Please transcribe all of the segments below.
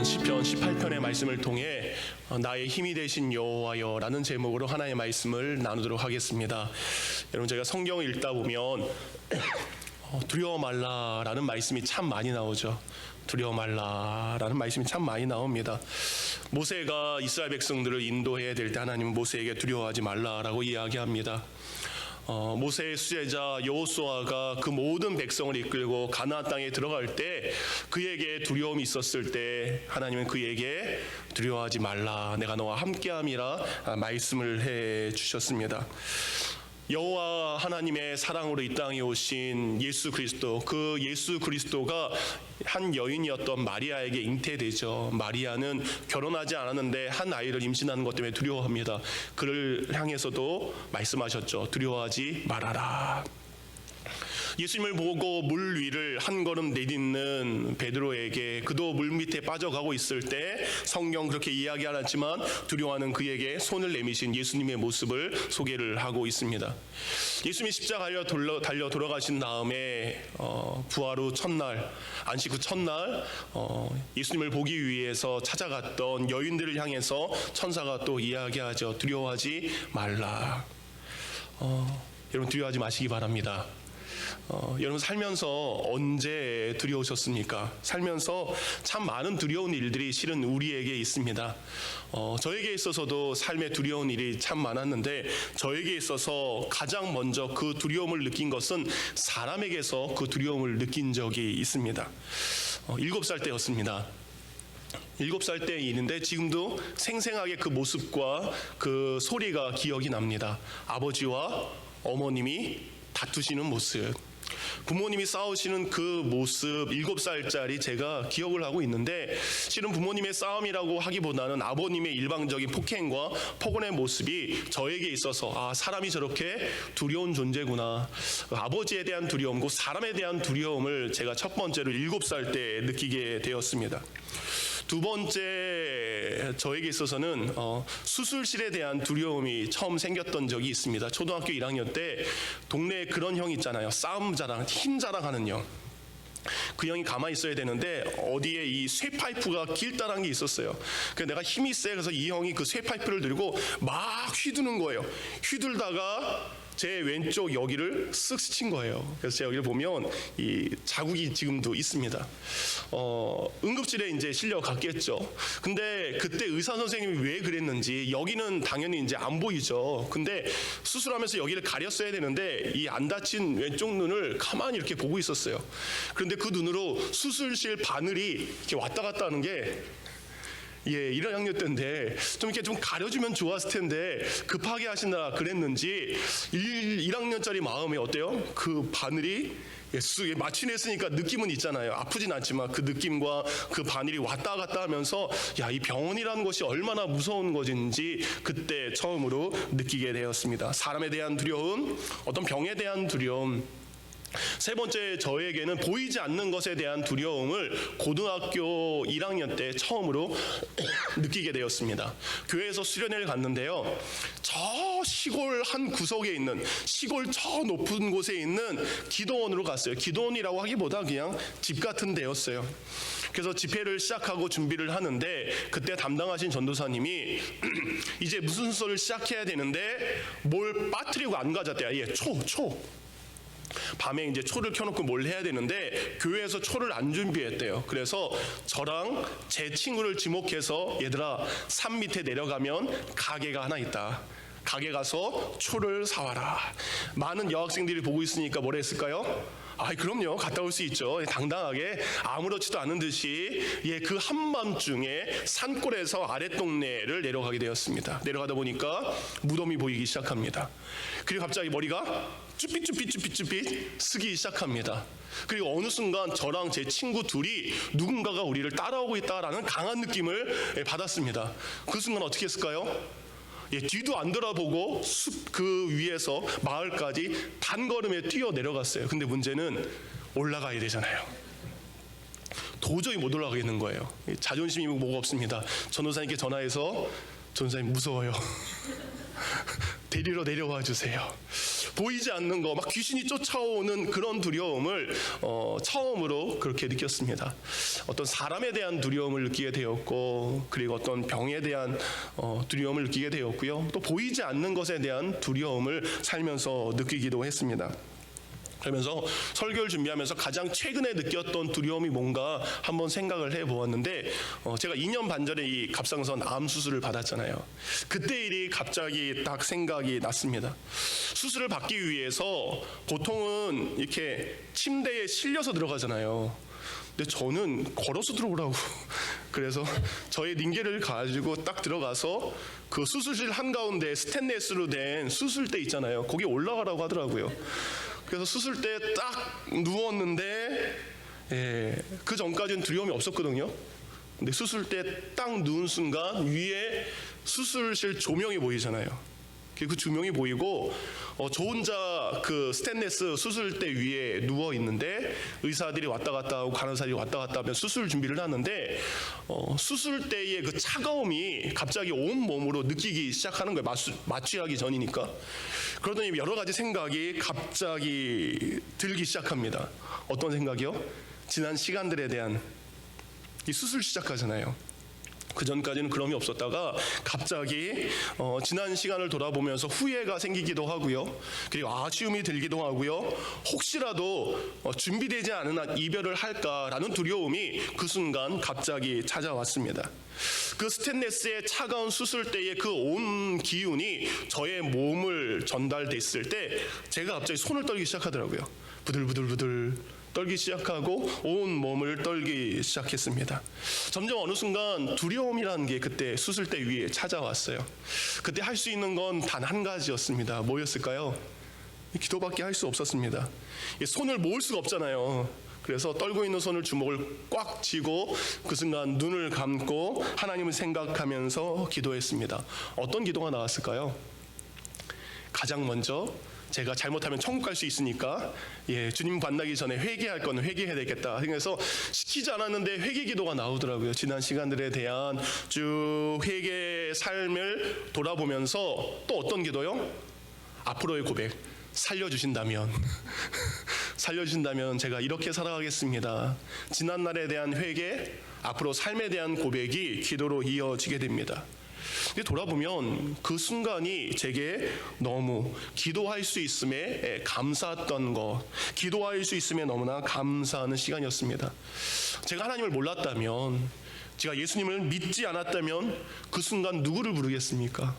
오늘은 시편 18편의 말씀을 통해 나의 힘이 되신 여호와여 라는 제목으로 하나의 말씀을 나누도록 하겠습니다. 여러분, 제가 성경을 읽다 보면 두려워 말라라는 말씀이 참 많이 나오죠. 두려워 말라라는 말씀이 참 많이 나옵니다. 모세가 이스라엘 백성들을 인도해야 될 때 하나님은 모세에게 두려워하지 말라라고 이야기합니다. 모세의 수제자 여호수아가 그 모든 백성을 이끌고 가나안 땅에 들어갈 때 그에게 두려움이 있었을 때 하나님은 그에게 두려워하지 말라, 내가 너와 함께함이라 말씀을 해 주셨습니다. 여호와 하나님의 사랑으로 이 땅에 오신 예수 그리스도, 그 예수 그리스도가 한 여인이었던 마리아에게 잉태되죠. 마리아는 결혼하지 않았는데 한 아이를 임신하는 것 때문에 두려워합니다. 그를 향해서도 말씀하셨죠. 두려워하지 말아라. 예수님을 보고 물 위를 한 걸음 내딛는 베드로에게 그도 물 밑에 빠져가고 있을 때 성경 그렇게 이야기하지 않지만 두려워하는 그에게 손을 내미신 예수님의 모습을 소개를 하고 있습니다. 예수님이 십자가에 달려 돌아가신 다음에 부활 후 첫날, 안식 후 첫날 예수님을 보기 위해서 찾아갔던 여인들을 향해서 천사가 또 이야기하죠. 두려워하지 말라. 여러분, 두려워하지 마시기 바랍니다. 여러분, 살면서 언제 두려우셨습니까? 살면서 참 많은 두려운 일들이 실은 우리에게 있습니다. 저에게 있어서도 삶에 두려운 일이 참 많았는데 저에게 있어서 가장 먼저 그 두려움을 느낀 것은 사람에게서 그 두려움을 느낀 적이 있습니다. 7살 때였습니다. 7살 때의 일인데 지금도 생생하게 그 모습과 그 소리가 기억이 납니다. 아버지와 어머님이 다투시는 모습, 부모님이 싸우시는 그 모습, 7살짜리 제가 기억을 하고 있는데 실은 부모님의 싸움이라고 하기보다는 아버님의 일방적인 폭행과 폭언의 모습이 저에게 있어서 사람이 저렇게 두려운 존재구나, 아버지에 대한 두려움과 사람에 대한 두려움을 제가 첫 번째로 7살 때 느끼게 되었습니다. 두 번째, 저에게 있어서는 수술실에 대한 두려움이 처음 생겼던 적이 있습니다. 초등학교 1학년 때 동네에 그런 형 있잖아요. 싸움 자랑, 힘 자랑하는 형. 그 형이 가만히 있어야 되는데 어디에 이 쇠파이프가 길다란 게 있었어요. 그래서 내가 힘이 세, 그래서 이 형이 그 쇠파이프를 들고 막 휘두는 거예요. 휘둘다가 제 왼쪽 여기를 쓱 스친 거예요. 그래서 제가 여기를 보면 이 자국이 지금도 있습니다. 응급실에 이제 실려갔겠죠. 근데 그때 의사 선생님이 왜 그랬는지, 여기는 당연히 이제 안 보이죠. 근데 수술하면서 여기를 가렸어야 되는데 이 안 다친 왼쪽 눈을 가만히 이렇게 보고 있었어요. 그런데 그 눈으로 수술실 바늘이 이렇게 왔다 갔다 하는 게 1학년 때인데 좀 이렇게 좀 가려주면 좋았을 텐데 급하게 하시느라 그랬는지 1학년짜리 마음이 어때요? 그 바늘이 마취냈으니까 느낌은 있잖아요. 아프진 않지만 그 느낌과 그 바늘이 왔다 갔다 하면서 이 병원이라는 것이 얼마나 무서운 것인지 그때 처음으로 느끼게 되었습니다. 사람에 대한 두려움, 어떤 병에 대한 두려움. 세 번째, 저에게는 보이지 않는 것에 대한 두려움을 고등학교 1학년 때 처음으로 느끼게 되었습니다. 교회에서 수련회를 갔는데요, 저 시골 한 구석에 있는, 시골 저 높은 곳에 있는 기도원으로 갔어요. 기도원이라고 하기보다 그냥 집 같은 데였어요. 그래서 집회를 시작하고 준비를 하는데 그때 담당하신 전도사님이 이제 무슨 순서를 시작해야 되는데 뭘 빠뜨리고 안 가졌대요. 초 밤에 이제 초를 켜놓고 뭘 해야 되는데 교회에서 초를 안 준비했대요. 그래서 저랑 제 친구를 지목해서 얘들아, 산 밑에 내려가면 가게가 하나 있다. 가게 가서 초를 사와라. 많은 여학생들이 보고 있으니까 뭐라 했을까요? 그럼요, 갔다 올 수 있죠. 당당하게 아무렇지도 않은 듯이 그 한밤중에 산골에서 아랫동네를 내려가게 되었습니다. 내려가다 보니까 무덤이 보이기 시작합니다. 그리고 갑자기 머리가 쭈삣 쓰기 시작합니다. 그리고 어느 순간 저랑 제 친구 둘이 누군가가 우리를 따라오고 있다라는 강한 느낌을 받았습니다. 그 순간 어떻게 했을까요? 뒤도 안 돌아보고 숲 그 위에서 마을까지 단걸음에 뛰어 내려갔어요. 근데 문제는 올라가야 되잖아요. 도저히 못 올라가겠는 거예요. 자존심이 뭐가 없습니다. 전도사님께 전화해서 전도사님 무서워요. 데리러 내려와 주세요. 보이지 않는 거, 막 귀신이 쫓아오는 그런 두려움을 처음으로 그렇게 느꼈습니다. 어떤 사람에 대한 두려움을 느끼게 되었고, 그리고 어떤 병에 대한 두려움을 느끼게 되었고요. 또 보이지 않는 것에 대한 두려움을 살면서 느끼기도 했습니다. 그러면서 설교를 준비하면서 가장 최근에 느꼈던 두려움이 뭔가 한번 생각을 해보았는데, 제가 2년 반 전에 이 갑상선 암 수술을 받았잖아요. 그때 일이 갑자기 딱 생각이 났습니다. 수술을 받기 위해서 보통은 이렇게 침대에 실려서 들어가잖아요. 근데 저는 걸어서 들어오라고. 그래서 저의 링겔을 가지고 딱 들어가서 그 수술실 한가운데 스테인리스로 된 수술대 있잖아요. 거기 올라가라고 하더라고요. 그래서 수술대에 딱 누웠는데, 그 전까지는 두려움이 없었거든요. 근데 수술대에 딱 누운 순간 위에 수술실 조명이 보이잖아요. 그 조명이 보이고, 저 혼자 그 스테인리스 수술대 위에 누워 있는데 의사들이 왔다 갔다 하고 간호사들이 왔다 갔다 하면 수술 준비를 하는데, 수술대의 그 차가움이 갑자기 온 몸으로 느끼기 시작하는 거예요. 마취하기 전이니까. 그러더니 여러 가지 생각이 갑자기 들기 시작합니다. 어떤 생각이요? 지난 시간들에 대한, 이 수술 시작하잖아요. 그 전까지는 그럼이 없었다가 갑자기 지난 시간을 돌아보면서 후회가 생기기도 하고요. 그리고 아쉬움이 들기도 하고요. 혹시라도 준비되지 않은 한 이별을 할까라는 두려움이 그 순간 갑자기 찾아왔습니다. 그 스테인리스의 차가운 수술대의 그 온 기운이 저의 몸을 전달됐을 때 제가 갑자기 손을 떨기 시작하더라고요. 부들부들부들 떨기 시작하고 온 몸을 떨기 시작했습니다. 점점 어느 순간 두려움이라는 게 그때 수술대 위에 찾아왔어요. 그때 할 수 있는 건 단 한 가지였습니다. 뭐였을까요? 기도밖에 할 수 없었습니다. 손을 모을 수가 없잖아요. 그래서 떨고 있는 손을 주먹을 꽉 쥐고 그 순간 눈을 감고 하나님을 생각하면서 기도했습니다. 어떤 기도가 나왔을까요? 가장 먼저 제가 잘못하면 천국 갈 수 있으니까 주님 만나기 전에 회개할 거는 회개해야 되겠다. 그래서 시키지 않았는데 회개 기도가 나오더라고요. 지난 시간들에 대한 쭉 회개 삶을 돌아보면서 또 어떤 기도요? 앞으로의 고백. 살려주신다면 제가 이렇게 살아가겠습니다. 지난 날에 대한 회개, 앞으로 삶에 대한 고백이 기도로 이어지게 됩니다. 돌아보면 그 순간이 제게 너무 기도할 수 있음에 감사했던 것, 기도할 수 있음에 너무나 감사하는 시간이었습니다. 제가 하나님을 몰랐다면, 제가 예수님을 믿지 않았다면 그 순간 누구를 부르겠습니까?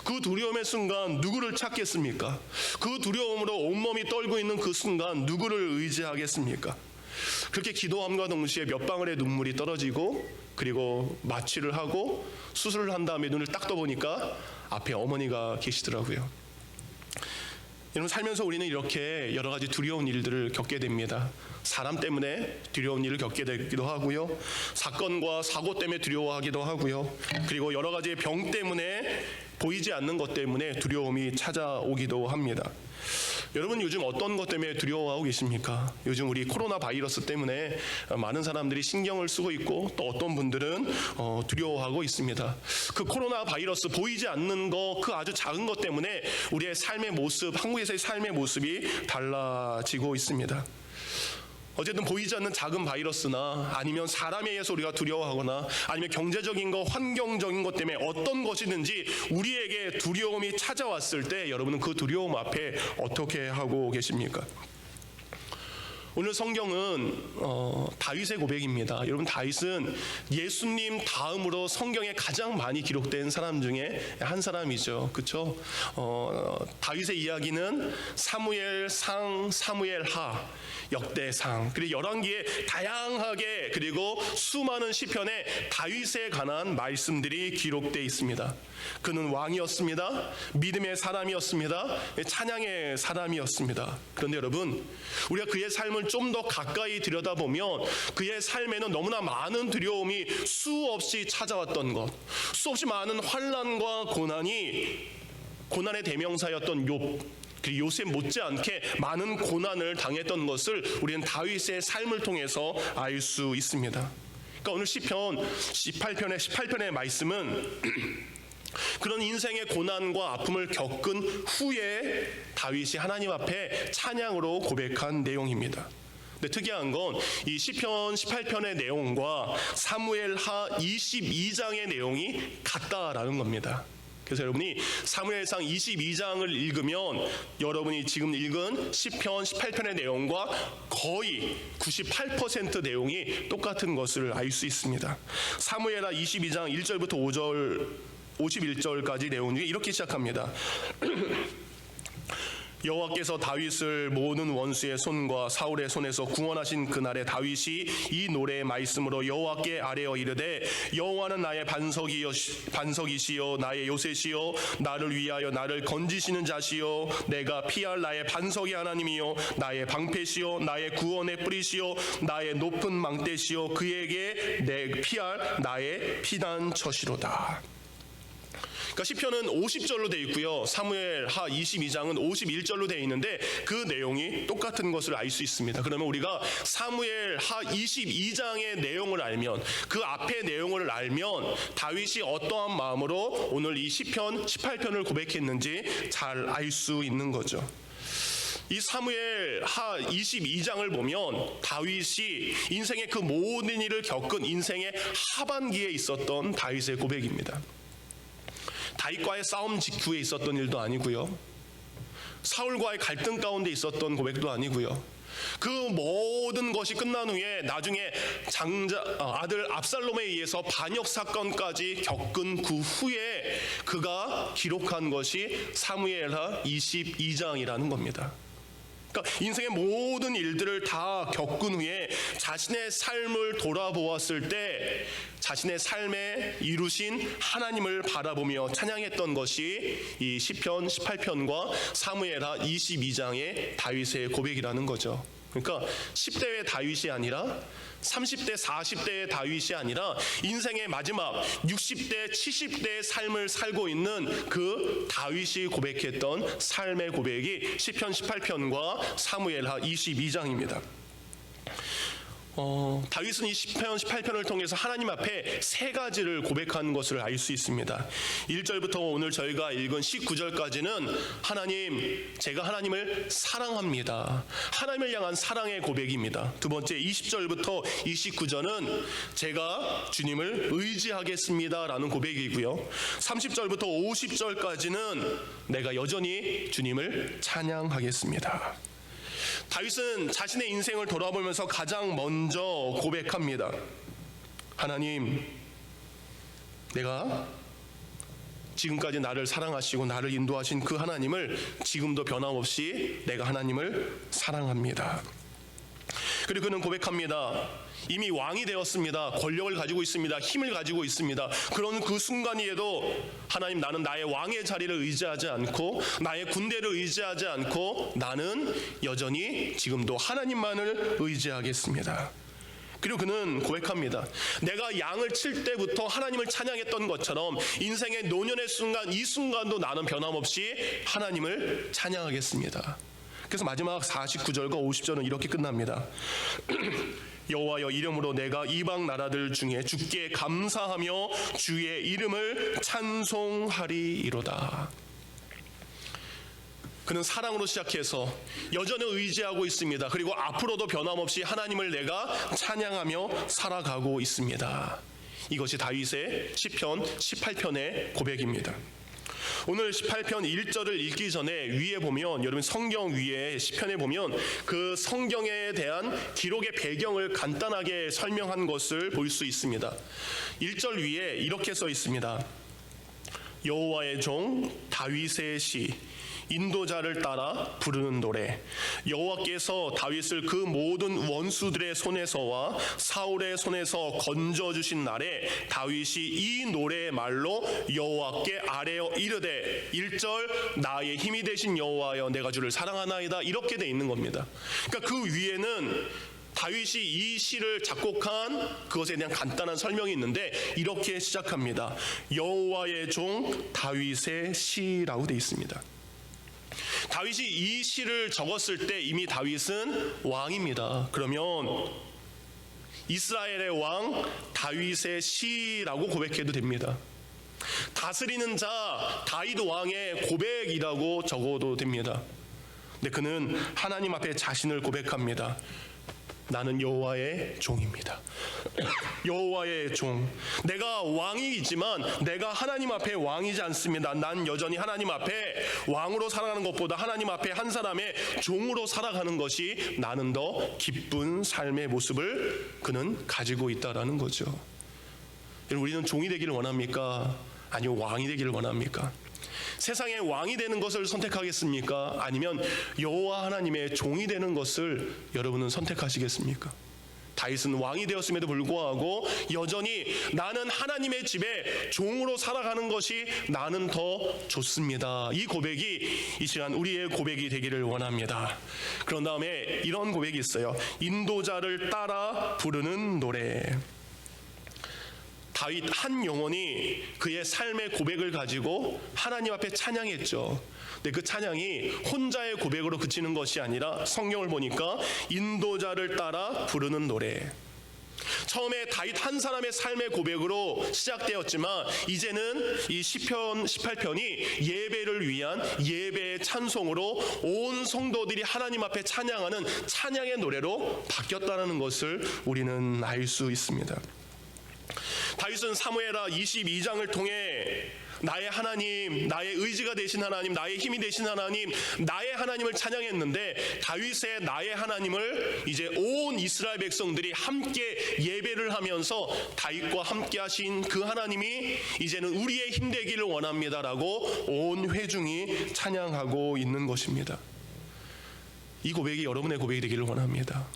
그 두려움의 순간 누구를 찾겠습니까? 그 두려움으로 온몸이 떨고 있는 그 순간 누구를 의지하겠습니까? 그렇게 기도함과 동시에 몇 방울의 눈물이 떨어지고, 그리고 마취를 하고 수술을 한 다음에 눈을 딱 떠보니까 앞에 어머니가 계시더라고요. 여러분, 살면서 우리는 이렇게 여러 가지 두려운 일들을 겪게 됩니다. 사람 때문에 두려운 일을 겪게 되기도 하고요. 사건과 사고 때문에 두려워하기도 하고요. 그리고 여러 가지의 병 때문에, 보이지 않는 것 때문에 두려움이 찾아오기도 합니다. 여러분, 요즘 어떤 것 때문에 두려워하고 계십니까? 요즘 우리 코로나 바이러스 때문에 많은 사람들이 신경을 쓰고 있고, 또 어떤 분들은 두려워하고 있습니다. 그 코로나 바이러스, 보이지 않는 것, 그 아주 작은 것 때문에 우리의 삶의 모습, 한국에서의 삶의 모습이 달라지고 있습니다. 어쨌든 보이지 않는 작은 바이러스나 아니면 사람에 의해서 우리가 두려워하거나 아니면 경제적인 것, 환경적인 것 때문에 어떤 것이든지 우리에게 두려움이 찾아왔을 때 여러분은 그 두려움 앞에 어떻게 하고 계십니까? 오늘 성경은 다윗의 고백입니다. 여러분, 다윗은 예수님 다음으로 성경에 가장 많이 기록된 사람 중에 한 사람이죠. 그렇죠? 다윗의 이야기는 사무엘상, 사무엘하, 역대상, 그리고 열왕기에 다양하게, 그리고 수많은 시편에 다윗에 관한 말씀들이 기록되어 있습니다. 그는 왕이었습니다. 믿음의 사람이었습니다. 찬양의 사람이었습니다. 그런데 여러분, 우리가 그의 삶을 좀 더 가까이 들여다보면 그의 삶에는 너무나 많은 두려움이 수없이 찾아왔던 것, 수없이 많은 환난과 고난의 대명사였던 욥, 그리고 요셉 못지않게 많은 고난을 당했던 것을 우리는 다윗의 삶을 통해서 알 수 있습니다. 그러니까 오늘 시편 18편의 말씀은 그런 인생의 고난과 아픔을 겪은 후에 다윗이 하나님 앞에 찬양으로 고백한 내용입니다. 근데 특이한 건 이 시편 18편의 내용과 사무엘하 22장의 내용이 같다라는 겁니다. 그래서 여러분이 사무엘상 22장을 읽으면 여러분이 지금 읽은 시편 18편의 내용과 거의 98% 내용이 똑같은 것을 알 수 있습니다. 사무엘하 22장 1절부터 5절 51절까지 내용 중에 이렇게 시작합니다. 여호와께서 다윗을 모든 원수의 손과 사울의 손에서 구원하신 그날에 다윗이 이 노래의 말씀으로 여호와께 아뢰어 이르되 여호와는 나의 반석이시요 나의 요새시요 나를 위하여 나를 건지시는 자시요 내가 피할 나의 반석의 하나님이요 나의 방패시요 나의 구원의 뿌리시요 나의 높은 망대시요 그에게 내 피할 나의 피난처시로다. 그러니까 시편은 50절로 되어 있고요. 사무엘하 22장은 51절로 되어 있는데 그 내용이 똑같은 것을 알 수 있습니다. 그러면 우리가 사무엘하 22장의 내용을 알면, 그 앞의 내용을 알면 다윗이 어떠한 마음으로 오늘 이 시편 18편을 고백했는지 잘 알 수 있는 거죠. 이 사무엘하 22장을 보면 다윗이 인생의 그 모든 일을 겪은 인생의 하반기에 있었던 다윗의 고백입니다. 다윗과의 싸움 직후에 있었던 일도 아니고요. 사울과의 갈등 가운데 있었던 고백도 아니고요. 그 모든 것이 끝난 후에 나중에 아들 압살롬에 의해서 반역 사건까지 겪은 그 후에 그가 기록한 것이 사무엘하 22장이라는 겁니다. 그러니까 인생의 모든 일들을 다 겪은 후에 자신의 삶을 돌아보았을 때 자신의 삶에 이루신 하나님을 바라보며 찬양했던 것이 이 시편 18편과 사무엘하 22장의 다윗의 고백이라는 거죠. 그러니까 10대의 다윗이 아니라 30대, 40대의 다윗이 아니라 인생의 마지막 60대, 70대의 삶을 살고 있는 그 다윗이 고백했던 삶의 고백이 시편 18편과 사무엘하 22장입니다. 다윗은 이 시편 18편을 통해서 하나님 앞에 세 가지를 고백한 것을 알 수 있습니다. 1절부터 오늘 저희가 읽은 19절까지는 하나님, 제가 하나님을 사랑합니다. 하나님을 향한 사랑의 고백입니다. 두 번째 20절부터 29절은 제가 주님을 의지하겠습니다 라는 고백이고요. 30절부터 50절까지는 내가 여전히 주님을 찬양하겠습니다. 다윗은 자신의 인생을 돌아보면서 가장 먼저 고백합니다. 하나님, 내가 지금까지 나를 사랑하시고 나를 인도하신 그 하나님을 지금도 변함없이 내가 하나님을 사랑합니다. 그리고 그는 고백합니다. 이미 왕이 되었습니다. 권력을 가지고 있습니다. 힘을 가지고 있습니다. 그런 그 순간이에도 하나님, 나는 나의 왕의 자리를 의지하지 않고 나의 군대를 의지하지 않고 나는 여전히 지금도 하나님만을 의지하겠습니다. 그리고 그는 고백합니다. 내가 양을 칠 때부터 하나님을 찬양했던 것처럼 인생의 노년의 순간, 이 순간도 나는 변함없이 하나님을 찬양하겠습니다. 그래서 마지막 49절과 50절은 이렇게 끝납니다. 여호와여, 이름으로 내가 이방 나라들 중에 주께 감사하며 주의 이름을 찬송하리이로다. 그는 사랑으로 시작해서 여전히 의지하고 있습니다. 그리고 앞으로도 변함없이 하나님을 내가 찬양하며 살아가고 있습니다. 이것이 다윗의 시편 18편의 고백입니다. 오늘 18편 1절을 읽기 전에 위에 보면, 여러분 성경 위에 시편에 보면 그 성경에 대한 기록의 배경을 간단하게 설명한 것을 볼 수 있습니다. 1절 위에 이렇게 써 있습니다. 여호와의 종 다윗의 시, 인도자를 따라 부르는 노래. 여호와께서 다윗을 그 모든 원수들의 손에서와 사울의 손에서 건져주신 날에 다윗이 이 노래의 말로 여호와께 아뢰어 이르되 1절 나의 힘이 되신 여호와여 내가 주를 사랑하나이다, 이렇게 돼 있는 겁니다. 그러니까 그 위에는 다윗이 이 시를 작곡한 그것에 대한 간단한 설명이 있는데 이렇게 시작합니다. 여호와의 종 다윗의 시라고 돼 있습니다. 다윗이 이 시를 적었을 때 이미 다윗은 왕입니다. 그러면 이스라엘의 왕 다윗의 시라고 고백해도 됩니다. 다스리는 자 다윗 왕의 고백이라고 적어도 됩니다. 근데 그는 하나님 앞에 자신을 고백합니다. 나는 여호와의 종입니다. 여호와의 종. 내가 왕이지만 내가 하나님 앞에 왕이지 않습니다. 난 여전히 하나님 앞에 왕으로 살아가는 것보다 하나님 앞에 한 사람의 종으로 살아가는 것이 나는 더 기쁜 삶의 모습을 그는 가지고 있다라는 거죠. 여러분, 우리는 종이 되기를 원합니까? 아니요, 왕이 되기를 원합니까? 세상의 왕이 되는 것을 선택하겠습니까? 아니면 여호와 하나님의 종이 되는 것을 여러분은 선택하시겠습니까? 다윗은 왕이 되었음에도 불구하고 여전히 나는 하나님의 집에 종으로 살아가는 것이 나는 더 좋습니다. 이 고백이 이 시간 우리의 고백이 되기를 원합니다. 그런 다음에 이런 고백이 있어요. 인도자를 따라 부르는 노래. 다윗 한 영혼이 그의 삶의 고백을 가지고 하나님 앞에 찬양했죠. 근데 그 찬양이 혼자의 고백으로 그치는 것이 아니라 성경을 보니까 인도자를 따라 부르는 노래. 처음에 다윗 한 사람의 삶의 고백으로 시작되었지만 이제는 이 시편 18편이 예배를 위한 예배의 찬송으로 온 성도들이 하나님 앞에 찬양하는 찬양의 노래로 바뀌었다는 것을 우리는 알 수 있습니다. 다윗은 사무엘하 22장을 통해 나의 하나님, 나의 의지가 되신 하나님, 나의 힘이 되신 하나님, 나의 하나님을 찬양했는데 다윗의 나의 하나님을 이제 온 이스라엘 백성들이 함께 예배를 하면서 다윗과 함께 하신 그 하나님이 이제는 우리의 힘 되기를 원합니다라고 온 회중이 찬양하고 있는 것입니다. 이 고백이 여러분의 고백이 되기를 원합니다.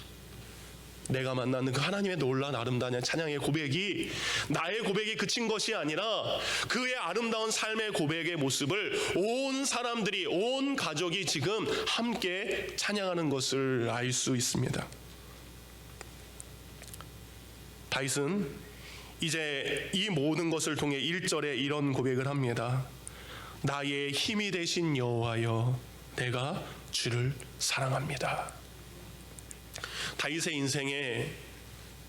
내가 만나는 그 하나님의 놀라운 아름다운 찬양의 고백이 나의 고백이 그친 것이 아니라 그의 아름다운 삶의 고백의 모습을 온 사람들이, 온 가족이 지금 함께 찬양하는 것을 알 수 있습니다. 다윗은 이제 이 모든 것을 통해 1절에 이런 고백을 합니다. 나의 힘이 되신 여호와여, 내가 주를 사랑합니다. 다윗의 인생에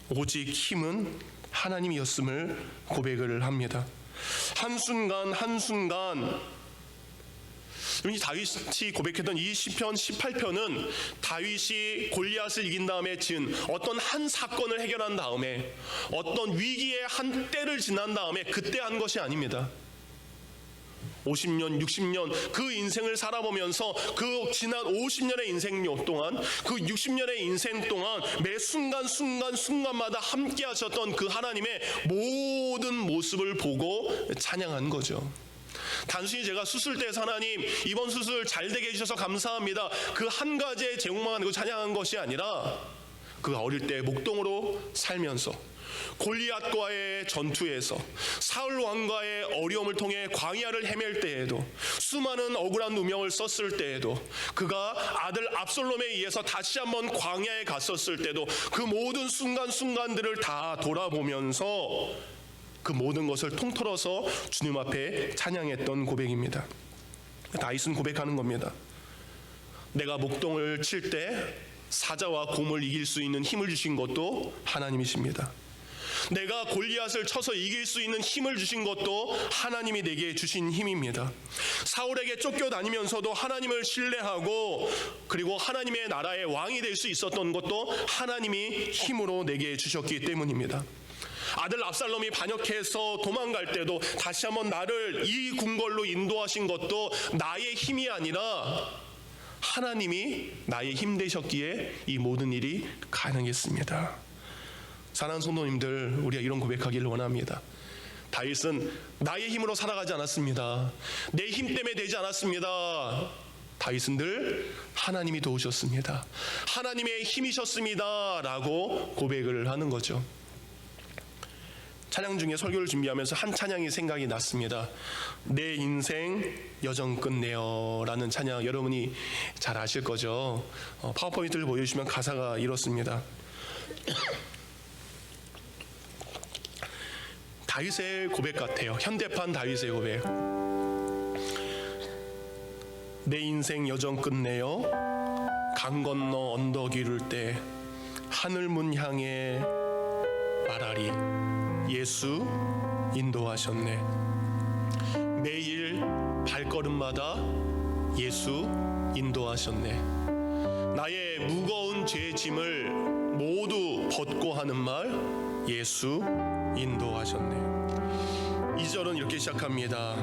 오직 힘은 하나님이었음을 고백을 합니다. 한순간 한순간 다윗이 고백했던 이 시편 18편은 다윗이 골리앗을 이긴 다음에 지은 어떤 한 사건을 해결한 다음에 어떤 위기의 한 때를 지난 다음에 그때 한 것이 아닙니다. 50년, 60년 그 인생을 살아보면서 그 지난 50년의 인생료 동안, 그 60년의 인생 동안 매 순간마다 함께 하셨던 그 하나님의 모든 모습을 보고 찬양한 거죠. 단순히 제가 수술대에서 하나님 이번 수술 잘 되게 해주셔서 감사합니다, 그 한 가지의 제목만 가지고 찬양한 것이 아니라 그가 어릴 때 목동으로 살면서 골리앗과의 전투에서 사울 왕과의 어려움을 통해 광야를 헤맬 때에도 수많은 억울한 누명을 썼을 때에도 그가 아들 압살롬에 의해서 다시 한번 광야에 갔었을 때도 그 모든 순간들을 다 돌아보면서 그 모든 것을 통틀어서 주님 앞에 찬양했던 고백입니다. 다윗은 고백하는 겁니다. 내가 목동을 칠 때 사자와 곰을 이길 수 있는 힘을 주신 것도 하나님이십니다. 내가 골리앗을 쳐서 이길 수 있는 힘을 주신 것도 하나님이 내게 주신 힘입니다. 사울에게 쫓겨다니면서도 하나님을 신뢰하고 그리고 하나님의 나라의 왕이 될 수 있었던 것도 하나님이 힘으로 내게 주셨기 때문입니다. 아들 압살롬이 반역해서 도망갈 때도 다시 한번 나를 이 궁궐로 인도하신 것도 나의 힘이 아니라 하나님이 나의 힘 되셨기에 이 모든 일이 가능했습니다. 사랑하는 성도님들, 우리가 이런 고백하기를 원합니다. 다윗은 나의 힘으로 살아가지 않았습니다. 내 힘 때문에 되지 않았습니다. 다윗은 늘 하나님이 도우셨습니다. 하나님의 힘이셨습니다 라고 고백을 하는 거죠. 찬양 중에 설교를 준비하면서 한 찬양이 생각이 났습니다. 내 인생 여정 끝내요 라는 찬양, 여러분이 잘 아실 거죠. 파워포인트를 보여주시면 가사가 이렇습니다. 다윗의 고백 같아요. 현대판 다윗의 고백. 내 인생 여정 끝내요, 강 건너 언덕 이룰 때 하늘문 향해 말하리 예수 인도하셨네. 매일 발걸음마다 예수 인도하셨네. 나의 무거운 죄 짐을 모두 벗고 하는 말, 예수 인도하셨네. 2절은 이렇게 시작합니다.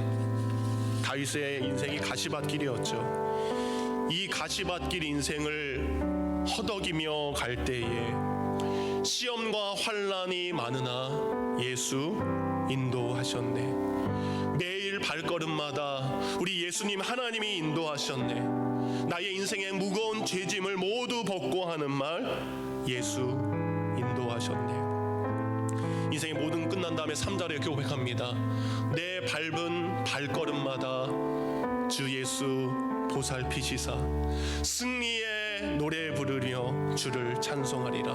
다윗의 인생이 가시밭길이었죠. 이 가시밭길 인생을 허덕이며 갈 때에 시험과 환난이 많으나 예수 인도하셨네. 매일 발걸음마다 우리 예수님 하나님이 인도하셨네. 나의 인생의 무거운 죄짐을 모두 벗고 하는 말, 예수 인도하셨네. 인생의 모든 끝난 다음에 3절에 이렇게 고백합니다. 내 밟은 발걸음마다 주 예수 보살피시사 승리의 노래 부르며 주를 찬송하리라.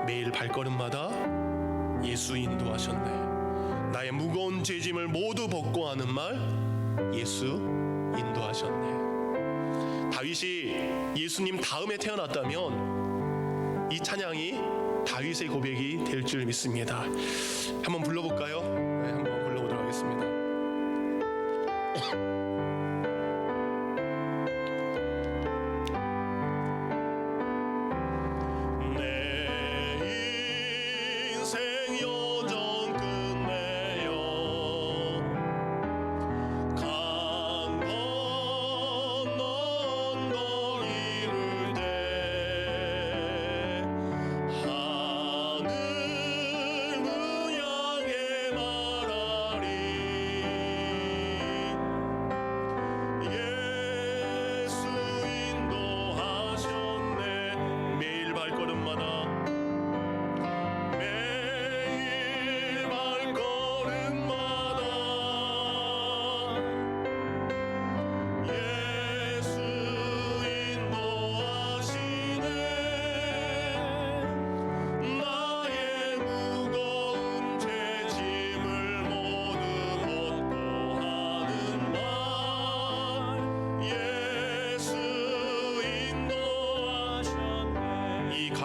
매일 발걸음마다 예수 인도하셨네. 나의 무거운 죄짐을 모두 벗고 하는 말, 예수 인도하셨네. 다윗이 예수님 다음에 태어났다면 이 찬양이 다윗의 고백이 될 줄 믿습니다. 한번 불러볼까요? 네, 한번 불러보도록 하겠습니다.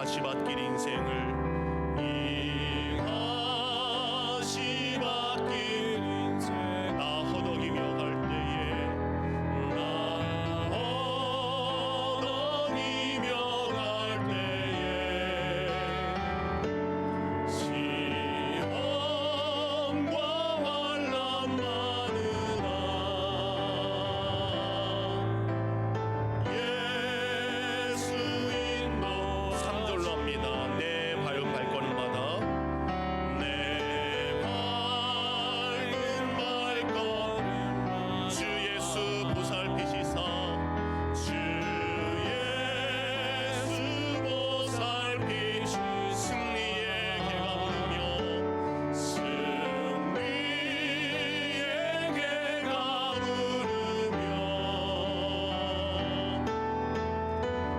가시밭길 인생을 나 허덕이며 갈 때에 나 허덕이며 갈 때에 시험과 환난 많으나 예수 인도 3절로 합니다. 내 발걸음마다 내 밝은 발걸음 주 예수 보살피시사 주 예수 보살피시 승리의 개가 부르며 승리의 개가 부르며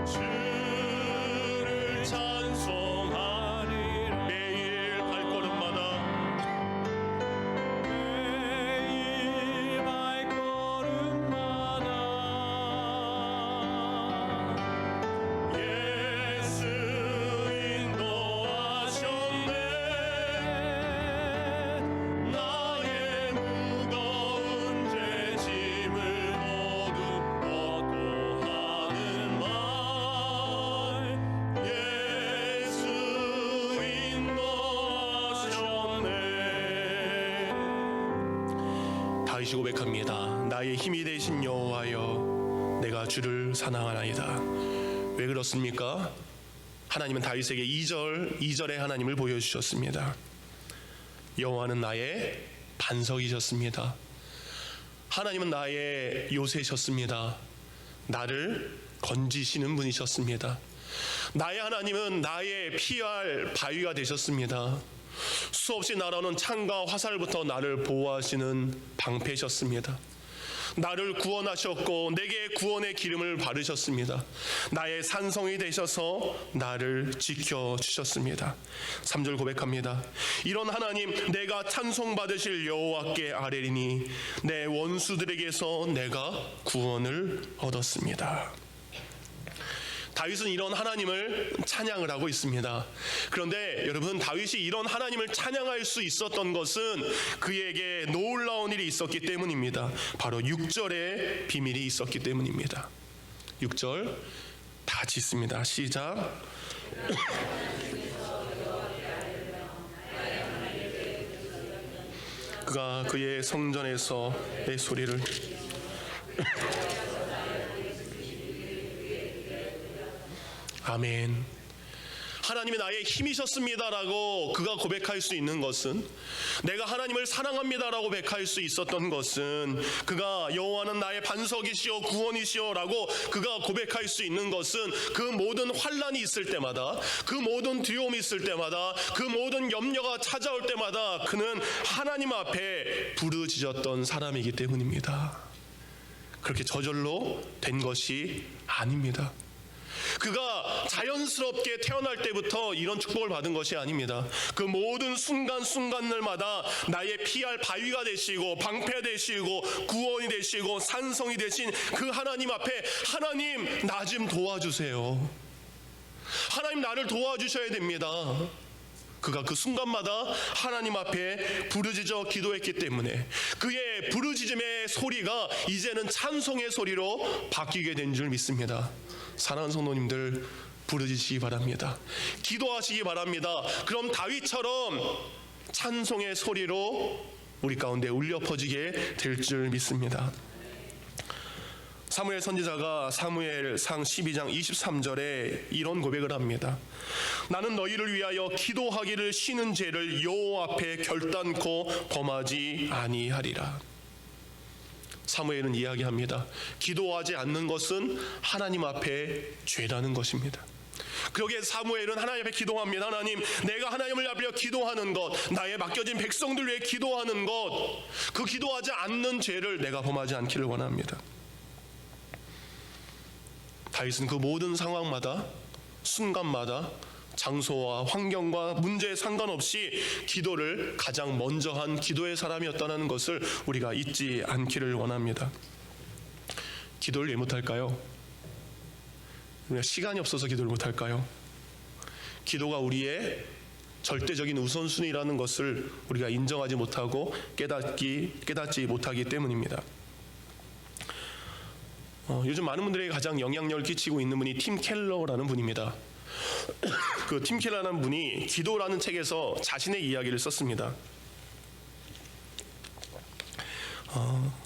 주를 찬송하리라. 매일 발걸음마다 예수 인도하셨네. 나의 무거운 죄짐을 모두 벗고 하는 말, 예수 인도하셨네. 다윗이 고백합니다. 나의 힘이 되신 여호와여, 내가 주를 사랑하나이다. 왜 그렇습니까? 하나님은 다윗에게 2절에 하나님을 보여주셨습니다. 여호와는 나의 반석이셨습니다. 하나님은 나의 요새셨습니다. 나를 건지시는 분이셨습니다. 나의 하나님은 나의 피할 바위가 되셨습니다. 수없이 날아오는 창과 화살부터 나를 보호하시는 방패셨습니다. 나를 구원하셨고 내게 구원의 기름을 바르셨습니다. 나의 산성이 되셔서 나를 지켜주셨습니다. 3절 고백합니다. 이런 하나님, 내가 찬송받으실 여호와께 아뢰리니 내 원수들에게서 내가 구원을 얻었습니다. 다윗은 이런 하나님을 찬양을 하고 있습니다. 그런데 여러분, 다윗이 이런 하나님을 찬양할 수 있었던 것은 그에게 놀라운 일이 있었기 때문입니다. 바로 6절의 비밀이 있었기 때문입니다. 6절 다 같이 있습니다. 시작. 그가 그의 성전에서 내 소리를 아멘. 하나님이 나의 힘이셨습니다라고 그가 고백할 수 있는 것은, 내가 하나님을 사랑합니다라고 고백할 수 있었던 것은, 그가 여호와는 나의 반석이시오 구원이시오라고 그가 고백할 수 있는 것은, 그 모든 환난이 있을 때마다, 그 모든 두려움이 있을 때마다, 그 모든 염려가 찾아올 때마다 그는 하나님 앞에 부르짖었던 사람이기 때문입니다. 그렇게 저절로 된 것이 아닙니다. 그가 자연스럽게 태어날 때부터 이런 축복을 받은 것이 아닙니다. 그 모든 순간순간들마다 나의 피할 바위가 되시고 방패 되시고 구원이 되시고 산성이 되신 그 하나님 앞에, 하나님 나 좀 도와주세요, 하나님 나를 도와주셔야 됩니다. 그가 그 순간마다 하나님 앞에 부르짖어 기도했기 때문에 그의 부르짖음의 소리가 이제는 찬송의 소리로 바뀌게 된 줄 믿습니다. 사랑하는 성도님들, 부르짖으시기 바랍니다. 기도하시기 바랍니다. 그럼 다윗처럼 찬송의 소리로 우리 가운데 울려 퍼지게 될 줄 믿습니다. 사무엘 선지자가 사무엘상 12장 23절에 이런 고백을 합니다. 나는 너희를 위하여 기도하기를 쉬는 죄를 여호와 앞에 결단코 범하지 아니하리라. 사무엘은 이야기합니다. 기도하지 않는 것은 하나님 앞에 죄라는 것입니다. 그러기에 사무엘은 하나님 앞에 기도합니다. 하나님, 내가 하나님을 앞에 기도하는 것, 나의 맡겨진 백성들 위해 기도하는 것, 그 기도하지 않는 죄를 내가 범하지 않기를 원합니다. 다윗은 그 모든 상황마다, 순간마다, 장소와 환경과 문제에 상관없이 기도를 가장 먼저 한 기도의 사람이었다는 것을 우리가 잊지 않기를 원합니다. 기도를 왜 못할까요? 우리가 시간이 없어서 기도를 못할까요? 기도가 우리의 절대적인 우선순위라는 것을 우리가 인정하지 못하고 깨닫지 못하기 때문입니다. 요즘 많은 분들에게 가장 영향력을 끼치고 있는 분이 팀 켈러라는 분입니다. 그 팀 켈러라는 분이 기도라는 책에서 자신의 이야기를 썼습니다.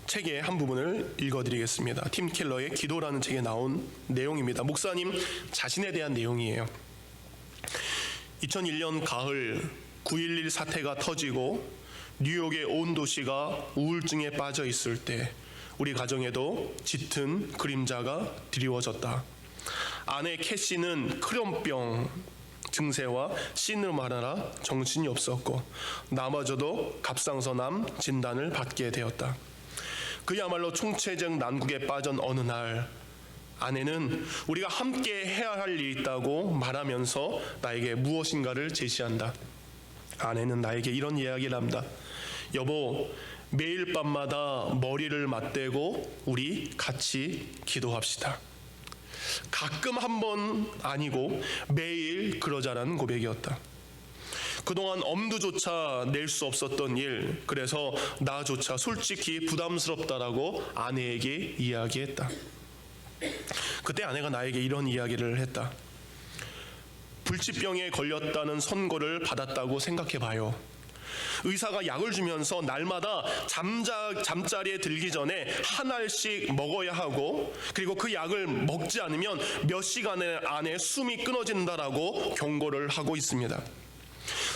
책의 한 부분을 읽어드리겠습니다. 팀 켈러의 기도라는 책에 나온 내용입니다. 목사님 자신에 대한 내용이에요. 2001년 가을 9.11 사태가 터지고 뉴욕의 온 도시가 우울증에 빠져 있을 때 우리 가정에도 짙은 그림자가 드리워졌다. 아내 캐시는 크론병 증세와 시느마라라 정신이 없었고 나마저도 갑상선암 진단을 받게 되었다. 그야말로 총체적 난국에 빠진 어느 날, 아내는 우리가 함께 해야 할 일이 있다고 말하면서 나에게 무엇인가를 제시한다. 아내는 나에게 이런 이야기를 합니다. 여보, 매일 밤마다 머리를 맞대고 우리 같이 기도합시다. 가끔 한 번 아니고 매일 그러자라는 고백이었다. 그동안 엄두조차 낼 수 없었던 일, 그래서 나조차 솔직히 부담스럽다라고 아내에게 이야기했다. 그때 아내가 나에게 이런 이야기를 했다. 불치병에 걸렸다는 선고를 받았다고 생각해봐요. 의사가 약을 주면서 날마다 잠자리에 들기 전에 한 알씩 먹어야 하고, 그리고 그 약을 먹지 않으면 몇 시간 안에 숨이 끊어진다라고 경고를 하고 있습니다.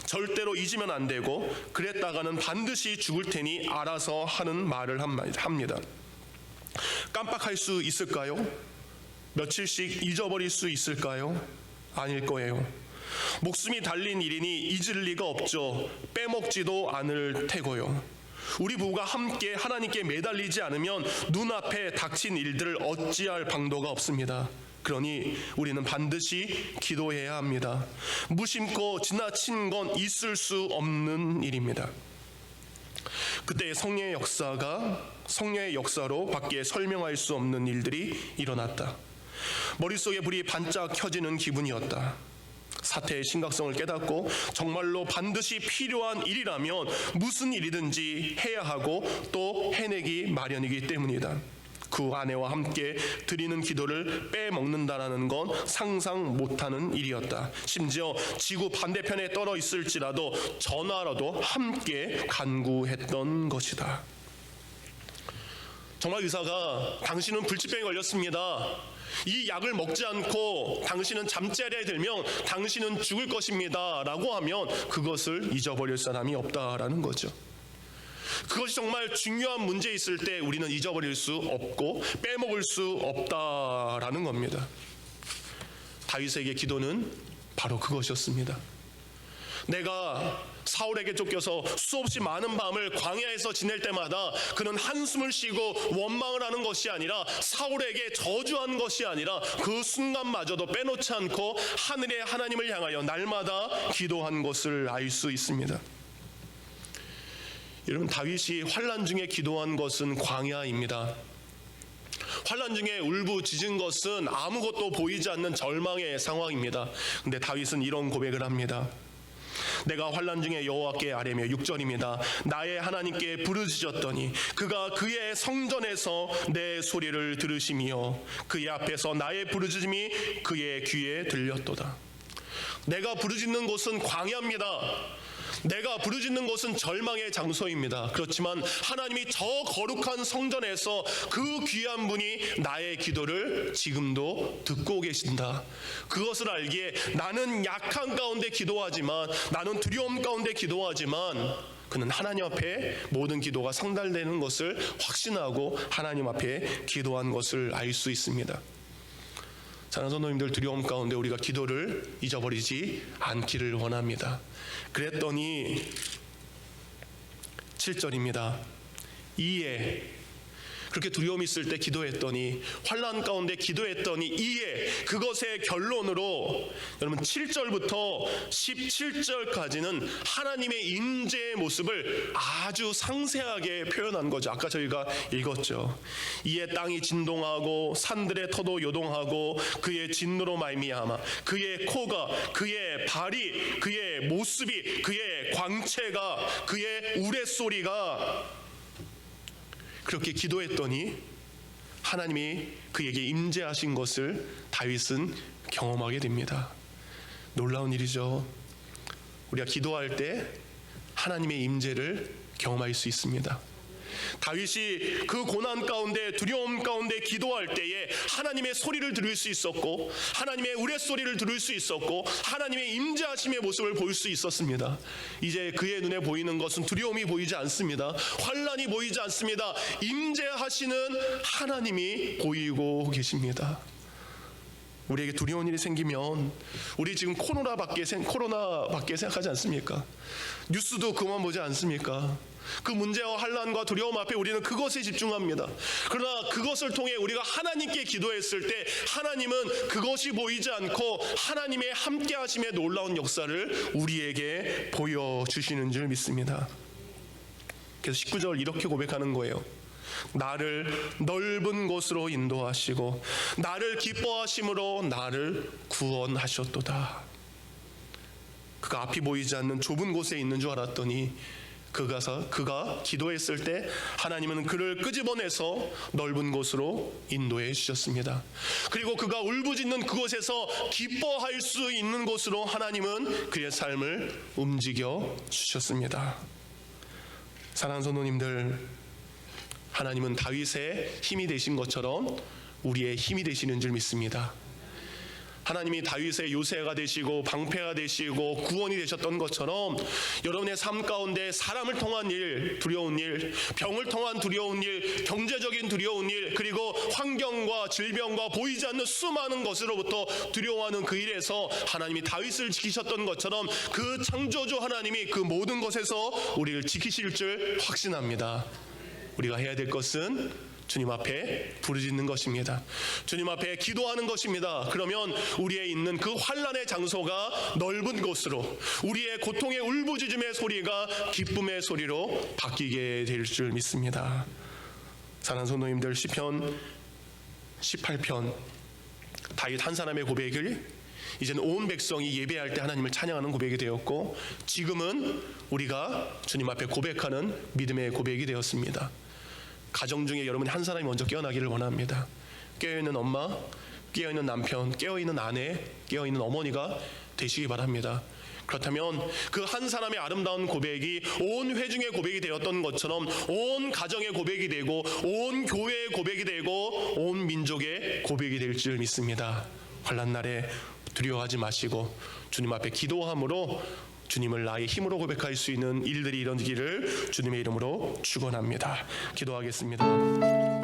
절대로 잊으면 안 되고, 그랬다가는 반드시 죽을 테니 알아서 하는 말을 합니다. 깜빡할 수 있을까요? 며칠씩 잊어버릴 수 있을까요? 아닐 거예요. 목숨이 달린 일이니 잊을 리가 없죠. 빼먹지도 않을 테고요. 우리 부부가 함께 하나님께 매달리지 않으면 눈앞에 닥친 일들을 어찌할 방도가 없습니다. 그러니 우리는 반드시 기도해야 합니다. 무심코 지나친 건 있을 수 없는 일입니다. 그때 성령의 역사로 밖에 설명할 수 없는 일들이 일어났다. 머릿속에 불이 반짝 켜지는 기분이었다. 사태의 심각성을 깨닫고 정말로 반드시 필요한 일이라면 무슨 일이든지 해야 하고 또 해내기 마련이기 때문이다. 그 아내와 함께 드리는 기도를 빼먹는다라는 건 상상 못하는 일이었다. 심지어 지구 반대편에 떨어 있을지라도 전화라도 함께 간구했던 것이다. 정말 의사가 당신은 불치병에 걸렸습니다. 이 약을 먹지 않고 당신은 잠자리에 들면 당신은 죽을 것입니다 라고 하면 그것을 잊어버릴 사람이 없다라는 거죠. 그것이 정말 중요한 문제 있을 때 우리는 잊어버릴 수 없고 빼먹을 수 없다라는 겁니다. 다윗에게 기도는 바로 그것이었습니다. 내가 사울에게 쫓겨서 수없이 많은 밤을 광야에서 지낼 때마다 그는 한숨을 쉬고 원망을 하는 것이 아니라 사울에게 저주한 것이 아니라 그 순간마저도 빼놓지 않고 하늘의 하나님을 향하여 날마다 기도한 것을 알 수 있습니다. 여러분, 다윗이 환난 중에 기도한 것은 광야입니다. 환난 중에 울부짖은 것은 아무것도 보이지 않는 절망의 상황입니다. 근데 다윗은 이런 고백을 합니다. 내가 환난 중에 여호와께 아뢰며 6절입니다. 나의 하나님께 부르짖었더니 그가 그의 성전에서 내 소리를 들으시며 그의 앞에서 나의 부르짖음이 그의 귀에 들렸도다. 내가 부르짖는 곳은 광야입니다. 내가 부르짖는 곳은 절망의 장소입니다. 그렇지만 하나님이 저 거룩한 성전에서 그 귀한 분이 나의 기도를 지금도 듣고 계신다. 그것을 알기에 나는 약한 가운데 기도하지만, 나는 두려움 가운데 기도하지만 그는 하나님 앞에 모든 기도가 상달되는 것을 확신하고 하나님 앞에 기도한 것을 알 수 있습니다. 사랑하는 성도님들, 두려움 가운데 우리가 기도를 잊어버리지 않기를 원합니다. 그랬더니 7절입니다. 이에 그렇게 두려움이 있을 때 기도했더니, 환난 가운데 기도했더니 이에, 그것의 결론으로 여러분 7절부터 17절까지는 하나님의 임재의 모습을 아주 상세하게 표현한 거죠. 아까 저희가 읽었죠. 이에 땅이 진동하고 산들의 터도 요동하고 그의 진노로 말미암아 그의 코가, 그의 발이, 그의 모습이, 그의 광채가, 그의 우레소리가, 그렇게 기도했더니 하나님이 그에게 임재하신 것을 다윗은 경험하게 됩니다. 놀라운 일이죠. 우리가 기도할 때 하나님의 임재를 경험할 수 있습니다. 다윗이 그 고난 가운데, 두려움 가운데 기도할 때에 하나님의 소리를 들을 수 있었고, 하나님의 우레소리를 들을 수 있었고, 하나님의 임재하심의 모습을 볼 수 있었습니다. 이제 그의 눈에 보이는 것은 두려움이 보이지 않습니다. 환난이 보이지 않습니다. 임재하시는 하나님이 보이고 계십니다. 우리에게 두려운 일이 생기면 우리 지금 코로나밖에 생각하지 않습니까? 뉴스도 그만 보지 않습니까? 그 문제와 환난과 두려움 앞에 우리는 그것에 집중합니다. 그러나 그것을 통해 우리가 하나님께 기도했을 때 하나님은 그것이 보이지 않고 하나님의 함께하심의 놀라운 역사를 우리에게 보여주시는 줄 믿습니다. 그래서 19절 이렇게 고백하는 거예요. 나를 넓은 곳으로 인도하시고 나를 기뻐하심으로 나를 구원하셨도다. 그가 앞이 보이지 않는 좁은 곳에 있는 줄 알았더니 그가 기도했을 때 하나님은 그를 끄집어내서 넓은 곳으로 인도해 주셨습니다. 그리고 그가 울부짖는 그곳에서 기뻐할 수 있는 곳으로 하나님은 그의 삶을 움직여 주셨습니다. 사랑하는 성도님들, 하나님은 다윗의 힘이 되신 것처럼 우리의 힘이 되시는 줄 믿습니다. 하나님이 다윗의 요새가 되시고 방패가 되시고 구원이 되셨던 것처럼 여러분의 삶 가운데 사람을 통한 일, 두려운 일, 병을 통한 두려운 일, 경제적인 두려운 일, 그리고 환경과 질병과 보이지 않는 수많은 것으로부터 두려워하는 그 일에서 하나님이 다윗을 지키셨던 것처럼 그 창조주 하나님이 그 모든 것에서 우리를 지키실 줄 확신합니다. 우리가 해야 될 것은 주님 앞에 부르짖는 것입니다. 주님 앞에 기도하는 것입니다. 그러면 우리의 있는 그 환난의 장소가 넓은 곳으로, 우리의 고통의 울부짖음의 소리가 기쁨의 소리로 바뀌게 될 줄 믿습니다. 사랑하는 성도님들, 시편 18편 다윗 한 사람의 고백을 이제는 온 백성이 예배할 때 하나님을 찬양하는 고백이 되었고, 지금은 우리가 주님 앞에 고백하는 믿음의 고백이 되었습니다. 가정 중에 여러분이 한 사람이 먼저 깨어나기를 원합니다. 깨어있는 엄마, 깨어있는 남편, 깨어있는 아내, 깨어있는 어머니가 되시기 바랍니다. 그렇다면 그 한 사람의 아름다운 고백이 온 회중의 고백이 되었던 것처럼 온 가정의 고백이 되고 온 교회의 고백이 되고 온 민족의 고백이 될 줄 믿습니다. 환난 날에 두려워하지 마시고 주님 앞에 기도함으로 주님을 나의 힘으로 고백할 수 있는 일들이 이루어지기를 주님의 이름으로 축원합니다. 기도하겠습니다.